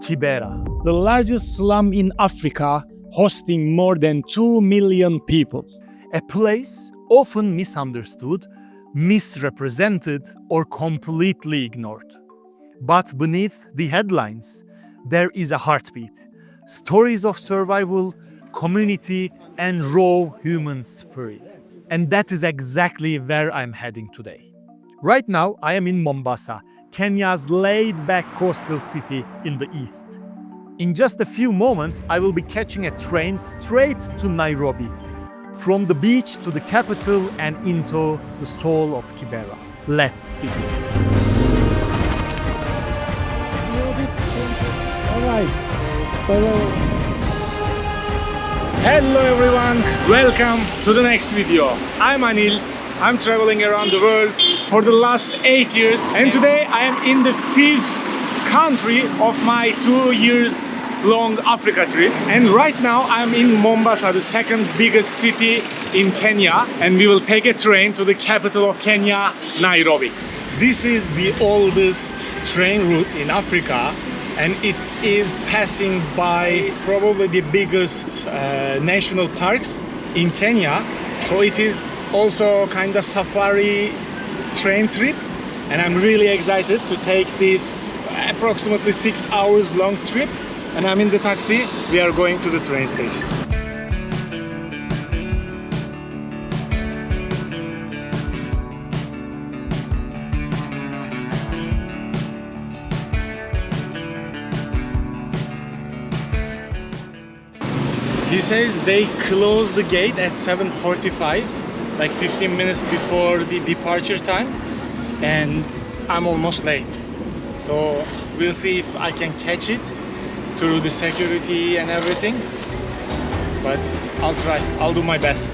Kibera, the largest slum in Africa, hosting more than 2 million people. A place often misunderstood, misrepresented, or completely ignored. But beneath the headlines, there is a heartbeat. Stories of survival, community, and raw human spirit. And that is exactly where I'm heading today. Right now, I am in Mombasa, Kenya's laid-back coastal city in the east. In just a few moments, I will be catching a train straight to Nairobi, from the beach to the capital and into the soul of Kibera. Let's begin. Alright. Hello everyone, welcome to the next video. I'm Anil. I'm traveling around the world for the last 8 years, and today I am in the 5th country of my 2 years long Africa trip. And right now I'm in Mombasa, the second biggest city in Kenya, and we will take a train to the capital of Kenya, Nairobi. This is the oldest train route in Africa, and it is passing by probably the biggest national parks in Kenya. So it is also kind of safari train trip, and I'm really excited to take this approximately 6 hours long trip. And I'm in the taxi. We are going to the train station. He says they close the gate at 7:45, like 15 minutes before the departure time, and I'm almost late. So we'll see if I can catch it through the security and everything, but I'll try. I'll do my best.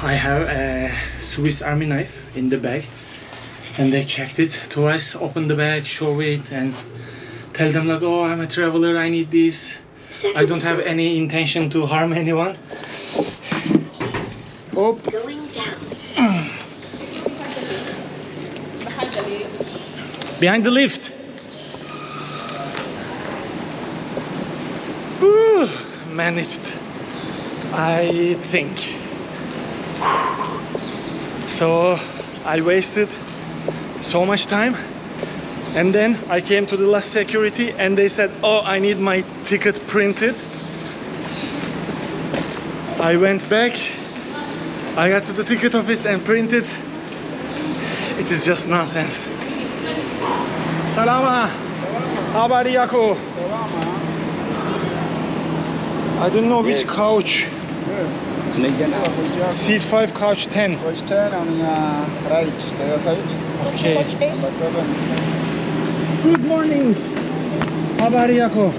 I have a Swiss Army knife in the bag, and they checked it twice, open the bag, show it, and tell them like, oh, I'm a traveler, I need this. I don't have any intention to harm anyone. Oh. Going down. Behind the lift. Woo, managed, I think. So I wasted so much time, and then I came to the last security and they said, oh, I need my ticket printed. I went back, I got to the ticket office and printed. It is just nonsense. Salama. Habari yako? I don't know which couch. Yes. Seat 5, couch 10. Couch 10 on your right, the other side. Okay. Number 7. Good morning. Habari yako?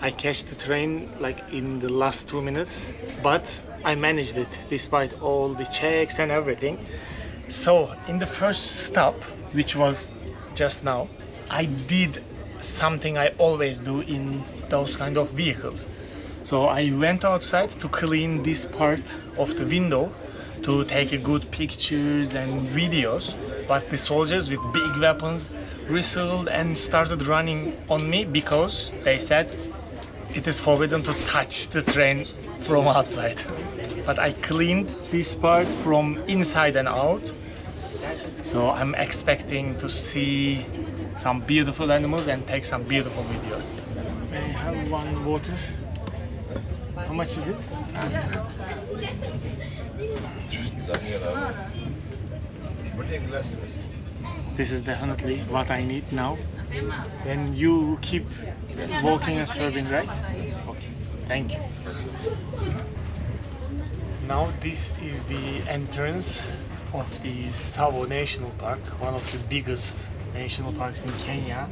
I catch the train like in the last 2 minutes, but I managed it despite all the checks and everything. So in the first stop, which was just now, I did something I always do in those kind of vehicles. So I went outside to clean this part of the window to take a good pictures and videos, but the soldiers with big weapons whistled and started running on me because they said it is forbidden to touch the train from outside. But I cleaned this part from inside and out, so I'm expecting to see some beautiful animals and take some beautiful videos. I have one water. How much is it? This is definitely what I need now. Then you keep walking and serving, right? Thank you. Now this is the entrance of the Tsavo National Park, one of the biggest national parks in Kenya.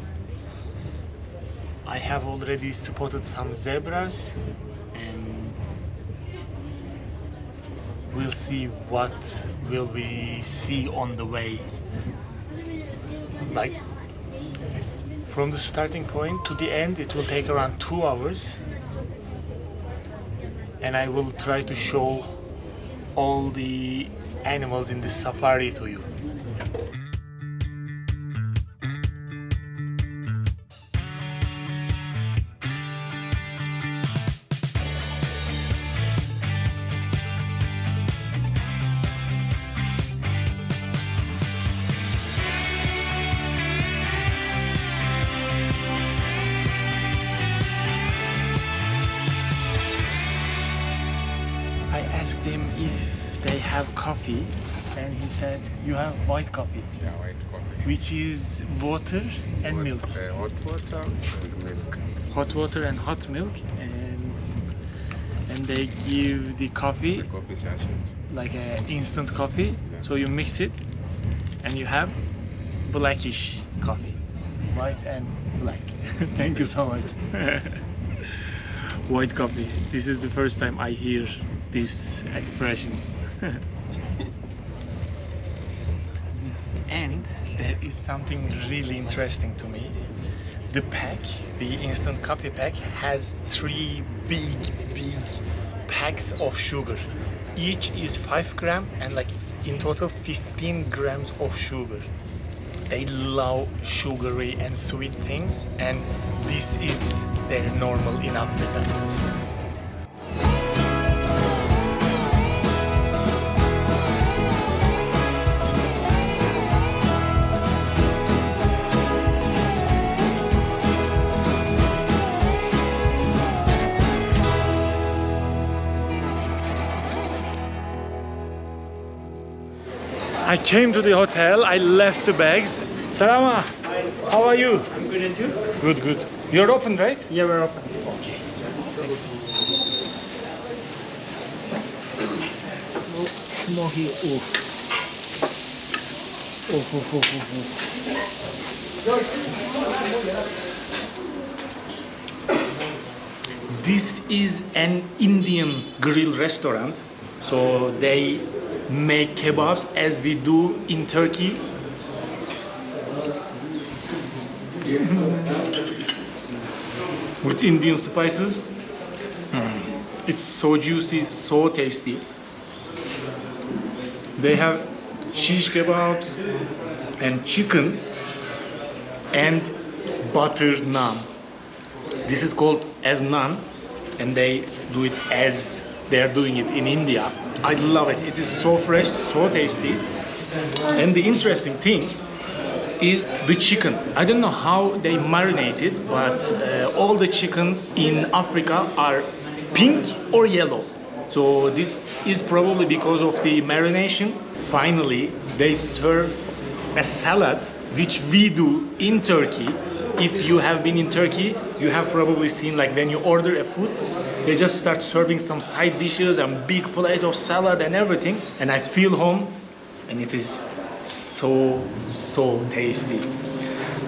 I have already spotted some zebras and we'll see what will we see on the way. Like from the starting point to the end it will take around 2 hours, and I will try to show all the animals in the safari to you. I asked him if they have coffee, and he said you have white coffee, Yeah, white coffee. which is water and milk. Hot water and milk. Hot water and hot milk, and they give the coffee The coffee sachet. like a instant coffee. So you mix it and you have blackish coffee, white and black. Thank you so much. White coffee. This is the first time I hear this expression. And there is something really interesting to me. The pack, the instant coffee pack, has 3 big packs of sugar. Each is 5 grams and like in total 15 grams of sugar. They love sugary and sweet things, and this is their normal in Africa. I came to the hotel, I left the bags. Salama, how are you? I'm good, and you? Good, good. You're open, right? Yeah, we're open. Okay. Smoky, oof. Oof, oof, oof, oof, oof. This is an Indian grill restaurant. So they make kebabs as we do in Turkey. With Indian spices. It's so juicy, so tasty. They have shish kebabs and chicken and butter naan. This is called as naan, and they do it as they are doing it in India. I love it. It is so fresh, so tasty. And the interesting thing is the chicken. I don't know how they marinate it, but all the chickens in Africa are pink or yellow. So this is probably because of the marination. Finally, they serve a salad, which we do in Turkey. If you have been in Turkey, you have probably seen like when you order a food, they just start serving some side dishes and big plate of salad and everything. And I feel home, and it is so tasty.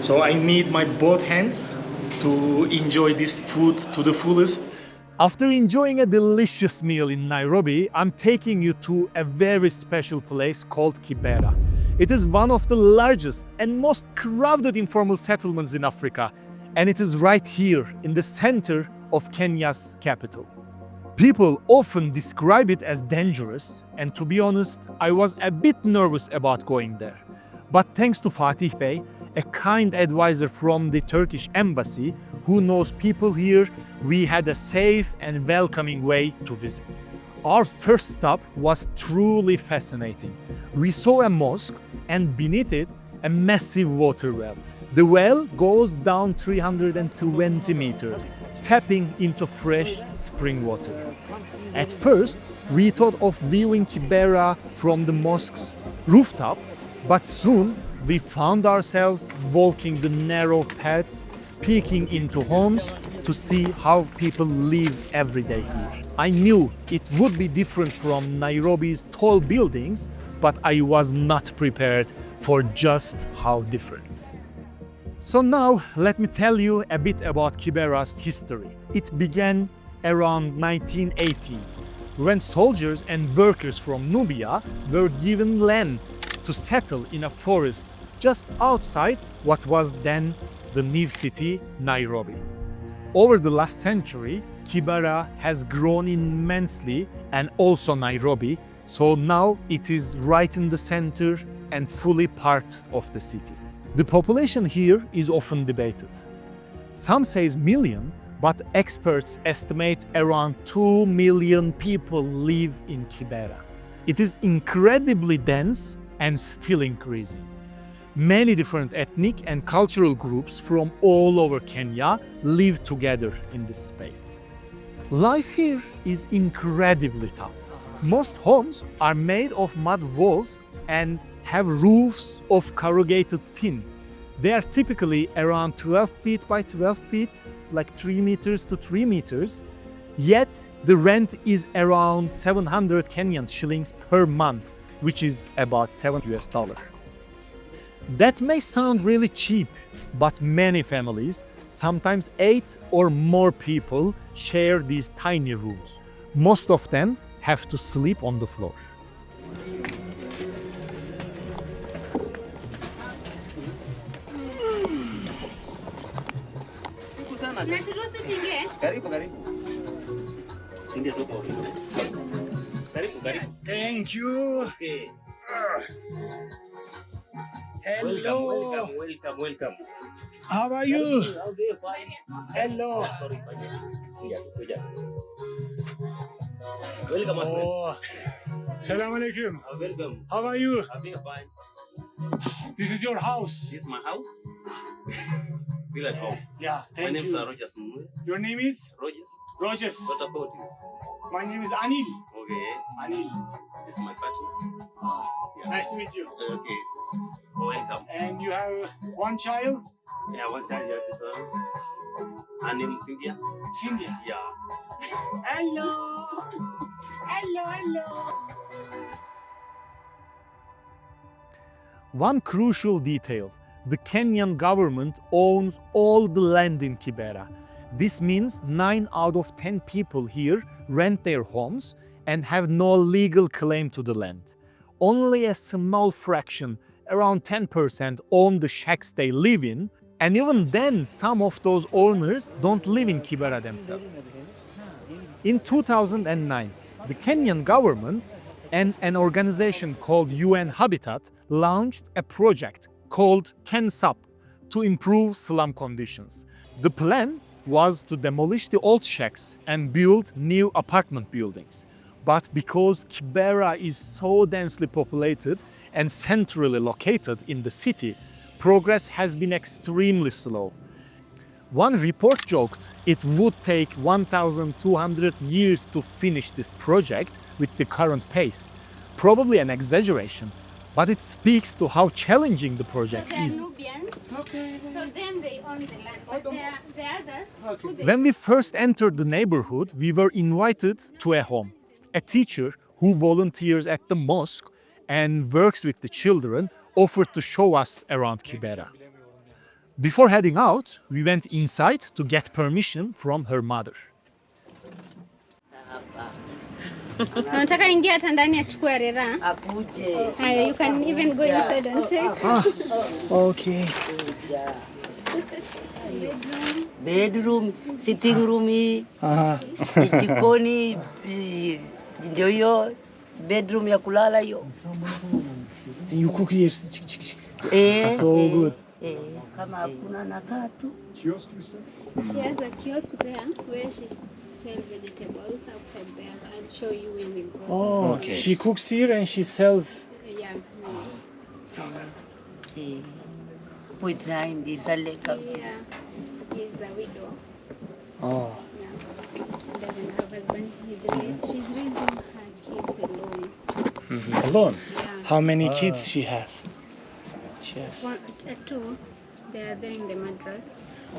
So I need my both hands to enjoy this food to the fullest. After enjoying a delicious meal in Nairobi, I'm taking you to a very special place called Kibera. It is one of the largest and most crowded informal settlements in Africa, and it is right here in the center of Kenya's capital. People often describe it as dangerous, and to be honest, I was a bit nervous about going there. But thanks to Fatih Bey, a kind advisor from the Turkish embassy who knows people here, we had a safe and welcoming way to visit. Our first stop was truly fascinating. We saw a mosque and beneath it, a massive water well. The well goes down 320 meters, tapping into fresh spring water. At first, we thought of viewing Kibera from the mosque's rooftop, but soon we found ourselves walking the narrow paths, peeking into homes to see how people live every day here. I knew it would be different from Nairobi's tall buildings, but I was not prepared for just how different. So now let me tell you a bit about Kibera's history. It began around 1980, when soldiers and workers from Nubia were given land to settle in a forest just outside what was then the new city, Nairobi. Over the last century, Kibera has grown immensely, and also Nairobi, so now it is right in the center and fully part of the city. The population here is often debated. Some say million, but experts estimate around 2 million people live in Kibera. It is incredibly dense and still increasing. Many different ethnic and cultural groups from all over Kenya live together in this space. Life here is incredibly tough. Most homes are made of mud walls and have roofs of corrugated tin. They are typically around 12 feet by 12 feet, like 3 meters to 3 meters, yet the rent is around 700 Kenyan shillings per month, which is about $7. That may sound really cheap, but many families, sometimes 8 or more people, share these tiny rooms. Most of them have to sleep on the floor. Karibu, karibu. Thank you. Hello. Welcome. How are you? Hello. Welcome, my friend. Oh. Salam alaikum. Welcome. How are you? I'm doing fine. This is your house. This is my house. Feel at home. Yeah, My thank name is you. Rogers Mwe. Your name is? Rogers. Rogers. What about you? My name is Anil. Okay. Anil. This is my partner. Yeah. Nice to meet you. Okay. Welcome. And you have one child? Yeah, one time you have this one. Her name is Cynthia. Cynthia. Yeah. Hello. Hello. One crucial detail: the Kenyan government owns all the land in Kibera. This means 9 out of 10 people here rent their homes and have no legal claim to the land. Only a small fraction, around 10%, own the shacks they live in, and even then some of those owners don't live in Kibera themselves. In 2009, the Kenyan government and an organization called UN Habitat launched a project called KenSUP to improve slum conditions. The plan was to demolish the old shacks and build new apartment buildings. But because Kibera is so densely populated and centrally located in the city, progress has been extremely slow. One report joked it would take 1,200 years to finish this project with the current pace. Probably an exaggeration, but it speaks to how challenging the project So they're is. Nubians. Okay. So them they own the land, but the others Okay. who they When we first entered the neighborhood, we were invited to a home. A teacher who volunteers at the mosque and works with the children offered to show us around Kibera. Before heading out, we went inside to get permission from her mother. Nataka ingia hata ndani achukue rera. Akuje. Haya, you can even go inside and take. Okay. Bedroom, sitting room hii, jikoni ndio hiyo, bedroom ya kulala hiyo. And you cook here. So good. Kama hakuna nakaa tu. She has a kiosk there where she sells vegetables outside there. I'll show you when we go. Oh, Okay. She cooks here and she sells. Yeah. So good. Point nine disaleka. Yeah. He's a widow. Oh. Yeah. He doesn't have a husband. She's raising her kids alone. Alone. Yeah. How many kids she have? She has. Two. They are there in the mattress.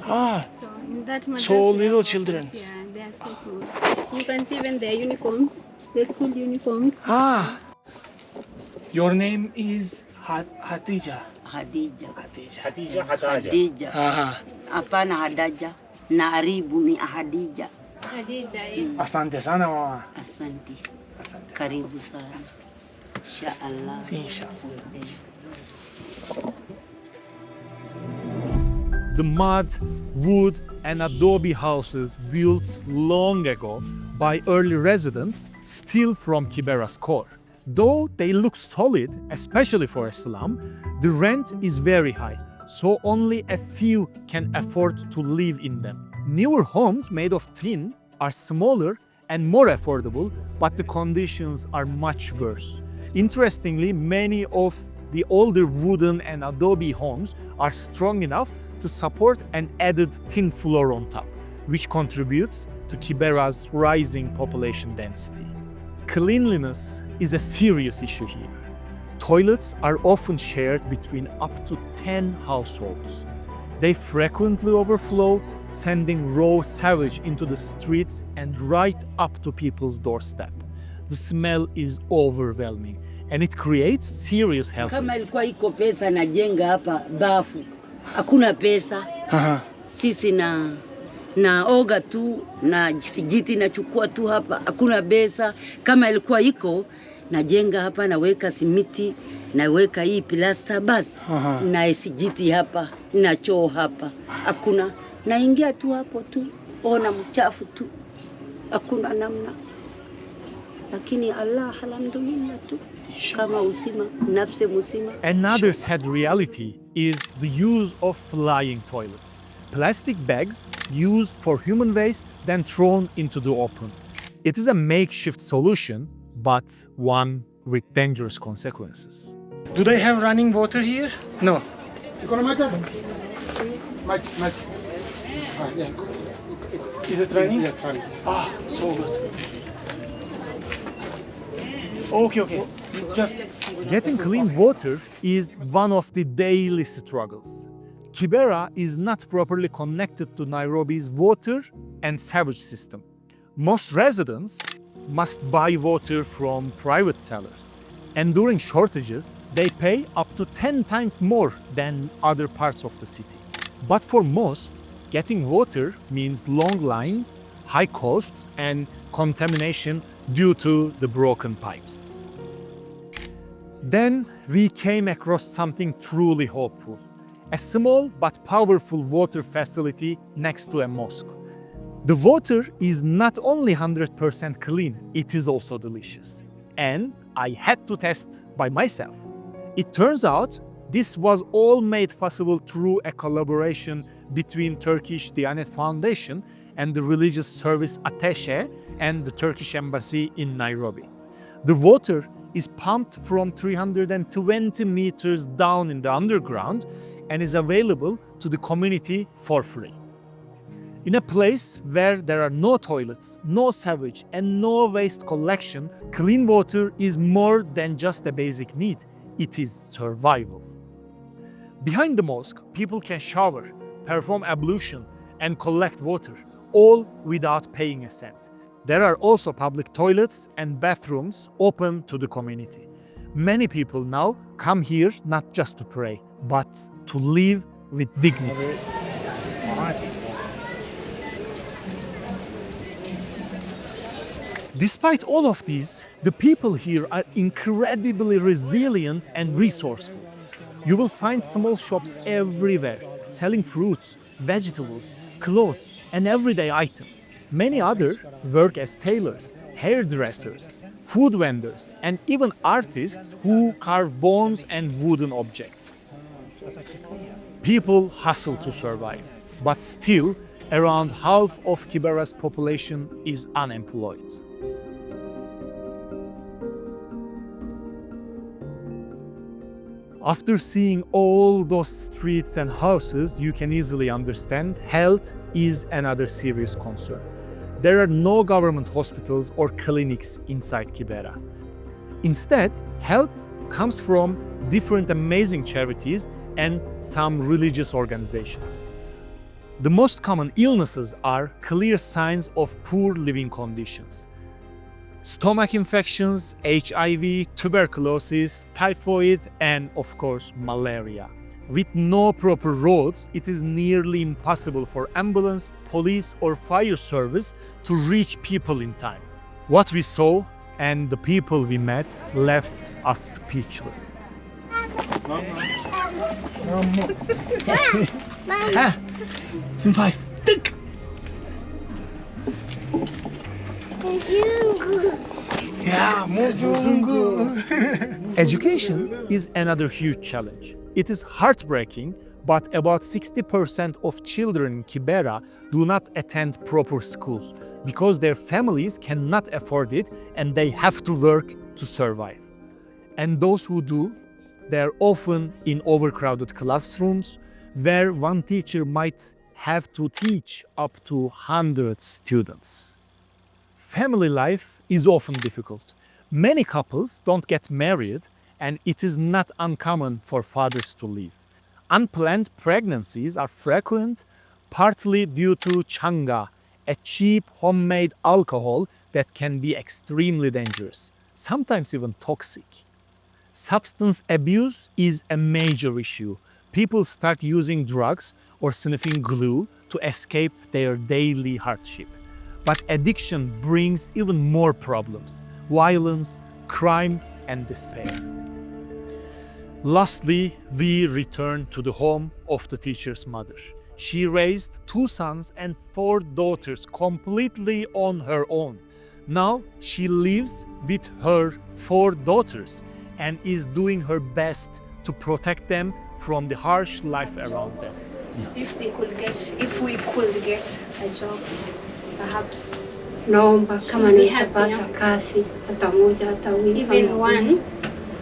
Ah, So in that matters, So they little have children. workers, yeah, they are so small. You can see even their uniforms, the school uniforms. ah. Your name is Hatija. Hadija. Hatija. Hadija. Ah, Hapana Hadaja. Naaribu ni Hadija. Khadija, eh? asante sana mama. Asante. Asante. Karibu sana. Inshallah. Inshallah. The mud, wood, and adobe houses built long ago by early residents steal from Kibera's core. Though they look solid, especially for a slum, the rent is very high, so only a few can afford to live in them. Newer homes made of tin are smaller and more affordable, but the conditions are much worse. Interestingly, many of the older wooden and adobe homes are strong enough to support an added tin floor on top, which contributes to Kibera's rising population density. Cleanliness is a serious issue here. Toilets are often shared between up to 10 households. They frequently overflow, sending raw sewage into the streets and right up to people's doorstep. The smell is overwhelming and it creates serious health Kama risks. ilikuwa iko pesa najenga hapa bafu. Hakuna pesa. Sisi na oga tu na sijiti nachukua tu hapa. Hakuna pesa. Kama ilikuwa iko najenga hapa, naweka simiti, naweka hii plasta basi. Na sijiti hapa, na choo hapa. Hakuna. Naingia tu hapo tu. Ona mchafu tu. Hakuna namna. Lakini Allah alhamdulillah tu. Kama usima, nafse musima. Another sad reality is the use of flying toilets. Plastic bags used for human waste then thrown into the open. It is a makeshift solution, but one with dangerous consequences. Do they have running water here? No. Iko na maji hapa? Maji. Ah, yeah. Is it running? Yeah, it's running. Ah, so good. Okay. Just Getting clean water is one of the daily struggles. Kibera is not properly connected to Nairobi's water and sewage system. Most residents must buy water from private sellers, and during shortages, they pay up to 10 times more than other parts of the city. But for most, getting water means long lines, high costs, and contamination due to the broken pipes. Then we came across something truly hopeful. A small but powerful water facility next to a mosque. The water is not only 100% clean, it is also delicious. And I had to test by myself. It turns out this was all made possible through a collaboration between Turkish Diyanet Foundation and the religious service Ateşe and the Turkish embassy in Nairobi. The water is pumped from 320 meters down in the underground and is available to the community for free. In a place where there are no toilets, no sewage, and no waste collection, clean water is more than just a basic need, it is survival. Behind the mosque, people can shower, perform ablution, and collect water, all without paying a cent. There are also public toilets and bathrooms open to the community. Many people now come here not just to pray, but to live with dignity. Despite all of these, the people here are incredibly resilient and resourceful. You will find small shops everywhere, selling fruits, vegetables, clothes, and everyday items. Many others work as tailors, hairdressers, food vendors, and even artists who carve bones and wooden objects. People hustle to survive, but still, around half of Kibera's population is unemployed. After seeing all those streets and houses, you can easily understand health is another serious concern. There are no government hospitals or clinics inside Kibera. Instead, help comes from different amazing charities and some religious organizations. The most common illnesses are clear signs of poor living conditions. Stomach infections, HIV, tuberculosis, typhoid, and of course, malaria. With no proper roads, it is nearly impossible for ambulance, police, or fire service to reach people in time. What we saw and the people we met left us speechless. Education is another huge challenge. It is heartbreaking, but about 60% of children in Kibera do not attend proper schools because their families cannot afford it and they have to work to survive. And those who do, they're often in overcrowded classrooms where one teacher might have to teach up to 100 students. Family life is often difficult. Many couples don't get married, and it is not uncommon for fathers to leave. Unplanned pregnancies are frequent, partly due to changa, a cheap homemade alcohol that can be extremely dangerous, sometimes even toxic. Substance abuse is a major issue. People start using drugs or sniffing glue to escape their daily hardship. But addiction brings even more problems: violence, crime, and despair. Lastly, we return to the home of the teacher's mother. She raised 2 sons and 4 daughters completely on her own. Now she lives with her 4 daughters and is doing her best to protect them from the harsh life around them. If we could get a job, perhaps naomba kama be naweza happy, pata yeah. kazi hata moja hata wili even kama one,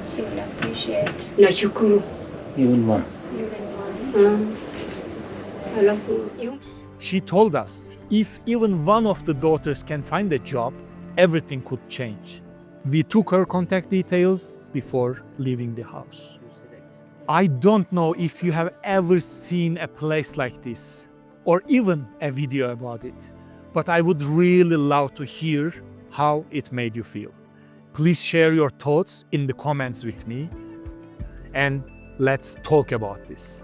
she will appreciate. nashukuru. Even one. Even one. Alafu She told us if even one of the daughters can find a job, everything could change. We took her contact details before leaving the house. I don't know if you have ever seen a place like this or even a video about it, but I would really love to hear how it made you feel. Please share your thoughts in the comments with me and let's talk about this.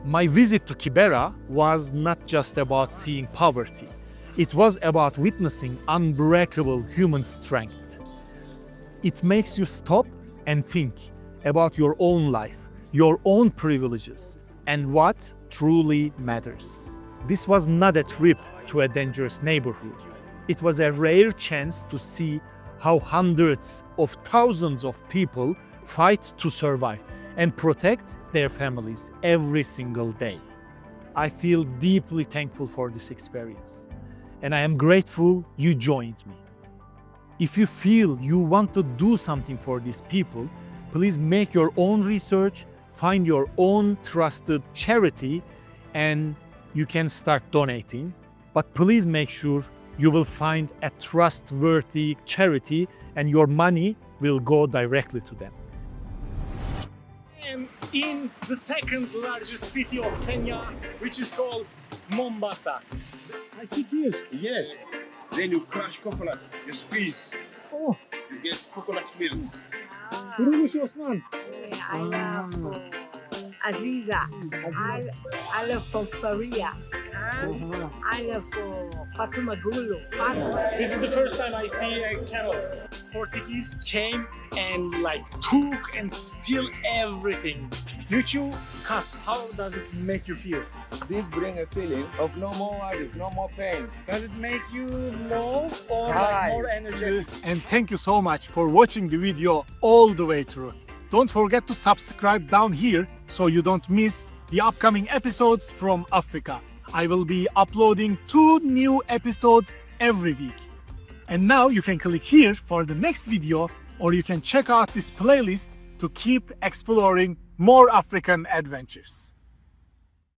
My visit to Kibera was not just about seeing poverty. It was about witnessing unbreakable human strength. It makes you stop and think about your own life, your own privileges, and what truly matters. This was not a trip to a dangerous neighborhood. It was a rare chance to see how hundreds of thousands of people fight to survive and protect their families every single day. I feel deeply thankful for this experience, and I am grateful you joined me. If you feel you want to do something for these people, please make your own research, find your own trusted charity, and you can start donating. But please make sure you will find a trustworthy charity and your money will go directly to them. I'm in the second largest city of Kenya, which is called Mombasa. I sit here. Yes. Then you crush coconut, you squeeze, Oh, you get coconut milk. Kurugushi Osman. I love Aziza. I love Faria. I love Fatuma Gulu. This is the first time I see a camel. Portuguese came and took and steal everything. Yuchu cut. How does it make you feel? This brings a feeling of no more worries, no more pain. Does it make you low or High. more energetic? And thank you so much for watching the video all the way through. Don't forget to subscribe down here so you don't miss the upcoming episodes from Africa. I will be uploading 2 new episodes every week. And now you can click here for the next video, or you can check out this playlist to keep exploring more African adventures.